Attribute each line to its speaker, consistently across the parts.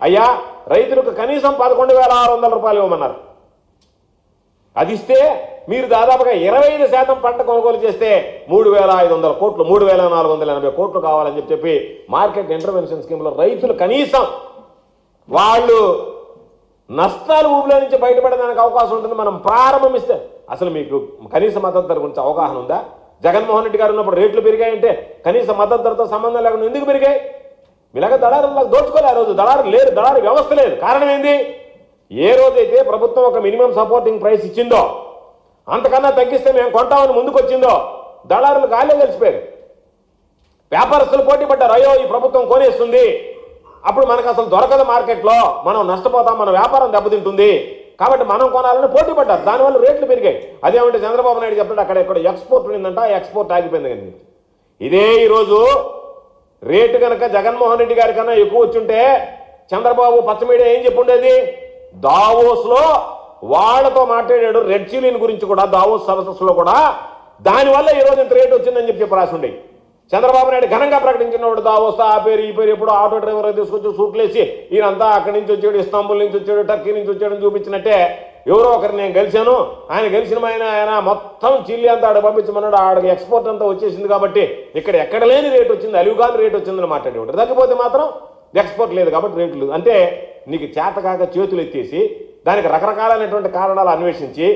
Speaker 1: అయ్యా రైతులకు కనీసం 11,600 రూపాయలు ఇవ్వమన్నారు. అది ఇస్తే మీరు దాదాపుగా 25% పంట కొనుగోలు చేస్తే 3,500 కోట్లు 3,480 కోట్లు కావాలని చెప్పి మార్కెట్ ఇంటర్వెన్షన్ స్కీమ్లో రైతులు కనీసం వాళ్ళు నష్టాలు ఊబిలో నుంచి బయటపడడానికి అవకాశం ఉంటుంది. మనం ప్రారంభిస్తే అసలు మీకు కనీస మద్దతు ధర గురించి అవగాహన ఉందా? జగన్మోహన్ రెడ్డి గారు ఉన్నప్పుడు రేట్లు పెరిగాయంటే కనీస మద్దతు ధరతో సంబంధం లేకుండా ఎందుకు పెరిగాయి? ఇలాగ దళారులకు దోచుకోలే. ఆ రోజు దళారు లేరు, దళారు వ్యవస్థ లేదు. కారణం ఏంది? ఏ రోజైతే ప్రభుత్వం ఒక మినిమం సపోర్టింగ్ ప్రైస్ ఇచ్చిందో అంతకన్నా తగ్గిస్తే మేము కొంటామని ముందుకు వచ్చిందో దళారులు గాలే కలిసిపోయారు. వ్యాపారస్తులు పోటీ పడ్డారు. అయ్యో ఈ ప్రభుత్వం కొనేస్తుంది, అప్పుడు మనకు అసలు దొరకదు మార్కెట్లో, మనం నష్టపోతాం, మన వ్యాపారం దెబ్బతింటుంది, కాబట్టి మనం కొనాలని పోటీ పడ్డారు. దానివల్ల రేట్లు పెరిగాయి. అదేమంటే చంద్రబాబు నాయుడు చెప్తాడు అక్కడ ఇక్కడ ఎక్స్పోర్ట్ ఉండిందంట, ఎక్స్పోర్ట్ ఆగిపోయింది. కానీ ఇదే ఈరోజు రేటు కనుక జగన్మోహన్ రెడ్డి గారి కన్నా ఎక్కువ వచ్చుంటే చంద్రబాబు పచ్చ మీడియా ఏం చెప్పుండేది? దావోస్లో వాళ్లతో మాట్లాడాడు రెడ్ చిలీన్ గురించి కూడా, దావోస్ సదస్సులో కూడా. దానివల్ల ఈరోజు ఇంత రేటు వచ్చిందని చెప్పి రాసి ఉండే. చంద్రబాబు నాయుడు ఘనంగా ప్రకటించినవాడు దావోస్ ఆ పేరు ఈ పేరు ఎప్పుడు ఆటో డ్రైవర్ తీసుకొచ్చి సూట్లేసి ఈయనంతా అక్కడి నుంచి వచ్చాడు, ఇస్తాంబుల్ నుంచి వచ్చాడు, టర్కీ నుంచి వచ్చాడు చూపించినట్టే ఎవరో ఒకరిని నేను గెలిచాను, ఆయన గెలిచిన ఆయన మొత్తం చిల్లీ అంతా ఆడ పంపించమన్నాడు, ఆడికి ఎక్స్పోర్ట్ అంతా వచ్చేసింది కాబట్టి ఇక్కడ ఎక్కడ లేని రేటు వచ్చింది, అలివుగాని రేటు వచ్చిందని మాట్లాడేవాడు. తగ్గిపోతే మాత్రం ఎక్స్పోర్ట్ లేదు కాబట్టి రేట్లు లేదు. అంటే నీకు చేతకాక చేతులు ఎత్తేసి దానికి రకరకాలైనటువంటి కారణాలు అన్వేషించి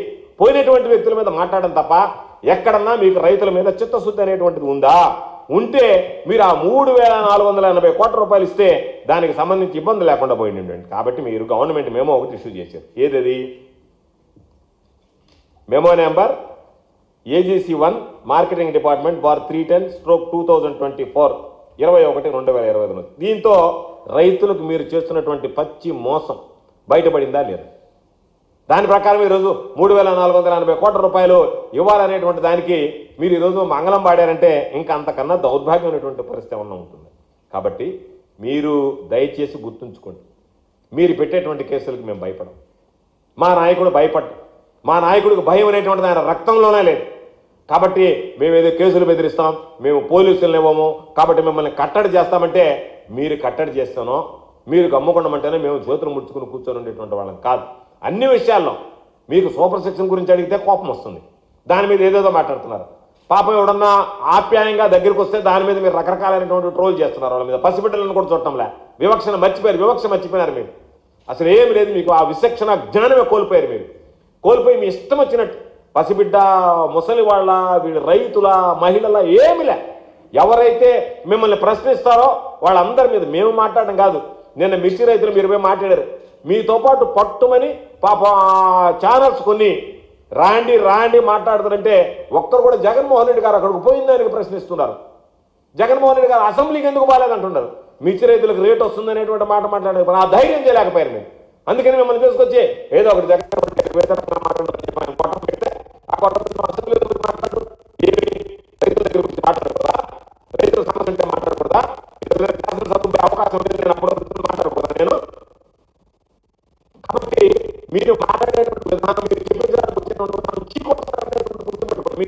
Speaker 1: పోయినటువంటి వ్యక్తుల మీద మాట్లాడడం తప్ప ఎక్కడన్నా మీకు రైతుల మీద చిత్తశుద్ధి అనేటువంటిది ఉందా? ఉంటే మీరు ఆ 3,480 కోట్ల రూపాయలు ఇస్తే దానికి సంబంధించి ఇబ్బంది లేకుండా పోయిందండి. కాబట్టి మీరు గవర్నమెంట్ మెమో ఒకటి ఇష్యూ చేశారు. ఏదది? Memo number AGC1 marketing department బార్ 310/2024 21/2025. దీంతో రైతులకు మీరు చేస్తున్నటువంటి పచ్చి మోసం బయటపడిందా లేదా? దాని ప్రకారం ఈరోజు 3,480 కోట్ల రూపాయలు ఇవ్వాలనేటువంటి దానికి మీరు ఈరోజు మంగళం పాడారంటే ఇంకా అంతకన్నా దౌర్భాగ్యమైనటువంటి పరిస్థితి ఏమన్నా ఉంటుంది. కాబట్టి మీరు దయచేసి గుర్తుంచుకోండి, మీరు పెట్టేటువంటి కేసులకు మేము భయపడం. మా నాయకుడు భయపడ్డు. మా నాయకుడికి భయం అనేటువంటిది ఆయన రక్తంలోనే లేదు. కాబట్టి మేము ఏదో కేసులు బెదిరిస్తాం, మేము పోలీసులను ఇవ్వము, కాబట్టి మిమ్మల్ని కట్టడి చేస్తామంటే మీరు కట్టడి చేస్తానో మీరు గమ్ముకుండమంటేనే మేము చేతులు ముడుచుకుని కూర్చొని ఉండేటువంటి వాళ్ళం కాదు. అన్ని విషయాల్లో మీకు సూపర్ సెక్షన్ గురించి అడిగితే కోపం వస్తుంది, దాని మీద ఏదేదో మాట్లాడుతున్నారు. పాపం ఎవడన్నా ఆప్యాయంగా దగ్గరికి వస్తే దాని మీద మీరు రకరకాలైనటువంటి ట్రోల్ చేస్తున్నారు. వాళ్ళ మీద పసిబిడ్డలను కూడా చూడటంలే, వివక్ష మర్చిపోయారు మీరు. అసలు ఏమి లేదు మీకు, ఆ విచక్షణ జ్ఞానమే కోల్పోయారు మీరు. కోల్పోయి మీ ఇష్టం వచ్చినట్టు పసిబిడ్డ, ముసలి వాళ్ళ, వీళ్ళు రైతుల, మహిళల ఏమిలే, ఎవరైతే మిమ్మల్ని ప్రశ్నిస్తారో వాళ్ళందరి మీద మేము మాట్లాడడం కాదు. నిన్న మిర్చి రైతులు మీరు పోయి మాట్లాడారు, మీతో పాటు పట్టుమని పాప ఛానల్స్ కొన్ని రాండి మాట్లాడుతారంటే ఒక్కరు కూడా జగన్మోహన్ రెడ్డి గారు అక్కడికి పోయిందానికి ప్రశ్నిస్తున్నారు. జగన్మోహన్ రెడ్డి గారు అసెంబ్లీకి ఎందుకు బాగాలేదంటున్నారు. మిర్చి రైతులకు రేట్ వస్తుందనేటువంటి మాట మాట్లాడారు. ఆ ధైర్యం చేయలేకపోయారు మీరు. అందుకని మిమ్మల్ని తీసుకొచ్చి ఏదో ఒకటి జగన్మోహన్ రెడ్డి పెడితే ఆ అసెంబ్లీ మాట్లాడు, రైతుల దగ్గర గురించి మాట్లాడకూడదా? రైతుల సమస్య అంటే మాట్లాడకూడదా? శాసనసభ అవకాశం లేదు, నేను అప్పుడు మాట్లాడకూడదా నేను? కాబట్టి మీరు మాట్లాడేటువంటి విధానం, మీరు చెప్పేదానికి వచ్చేటువంటి గుర్తుపెట్టుకోండి.